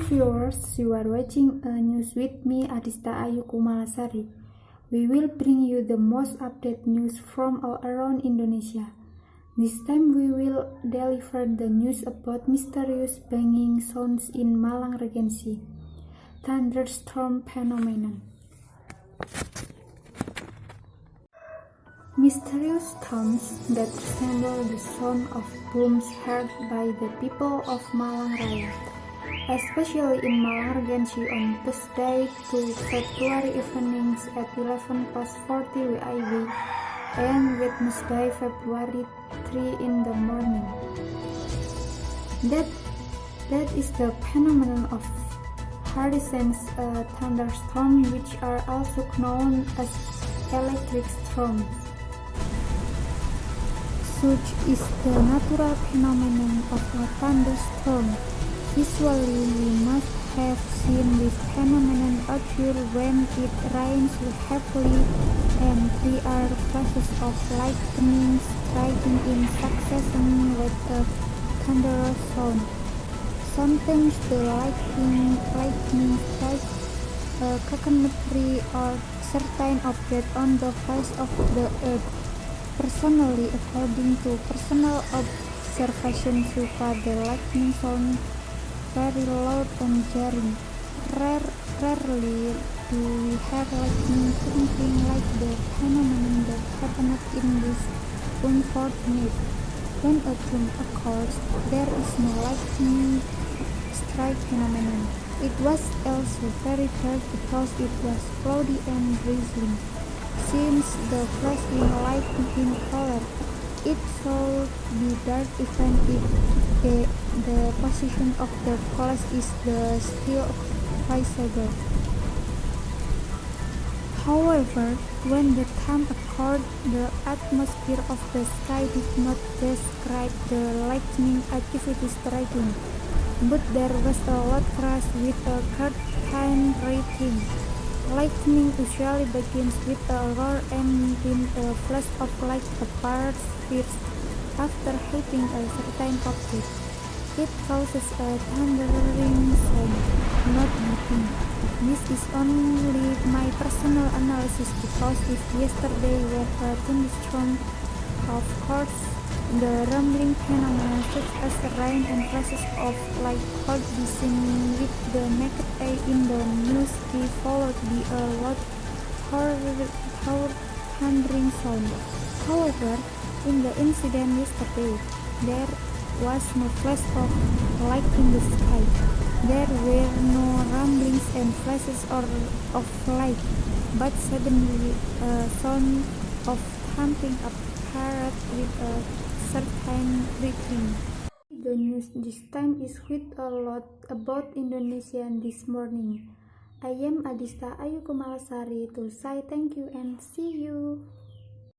viewers, you are watching a news with me, Adista Ayu Kumalasari. We will bring you the most updated news from all around Indonesia. This time we will deliver the news about mysterious banging sounds in Malang Regency, thunderstorm phenomenon. Mysterious sounds that resemble the sound of booms heard by the people of Malang Raya, especially in Malang Regency on Tuesday 2 February evenings at 11:40 WIB and Wednesday February 3 in the morning. That is the phenomenon of hurricanes, thunderstorm, which are also known as electric storms. Such is the natural phenomenon of a thunderstorm. Visually, we must have seen this phenomenon occur when it rains heavily and there are flashes of lightning striking in succession with a thunderous sound. Sometimes the lightning strikes a coconut tree or certain object on the face of the earth. Personally, according to personal observation so far, the lightning sound very loud and jarring. Rarely do we have lightning twinkling like the phenomenon that happened in this unfortunate. When a boom occurs, there is no lightning strike phenomenon. It was also very dark because it was cloudy and drizzling. Since the flash is light in color, it should be dark even if the position of the flash is still visible. However, when the thump occurred, the atmosphere of the sky did not describe the lightning activity striking, but there was a loud crash with a certain rating. Lightning usually begins with a roar and then a flash of light appears first after hitting a certain object. It causes a thundering sound, not beating. This is only my personal analysis because if yesterday were a thunderstorm, of course, the rumbling phenomena such as rain and flashes of light could be seen with the naked eye in the news followed by a loud thundering sound. However, in the incident yesterday, there was no flash of light in the sky. There were no rumblings and flashes of light, but suddenly a sound of thumping appeared with a certain rhythm. The news this time is with a lot about Indonesia this morning. I am Adista Ayu Kumalasari to say thank you and see you.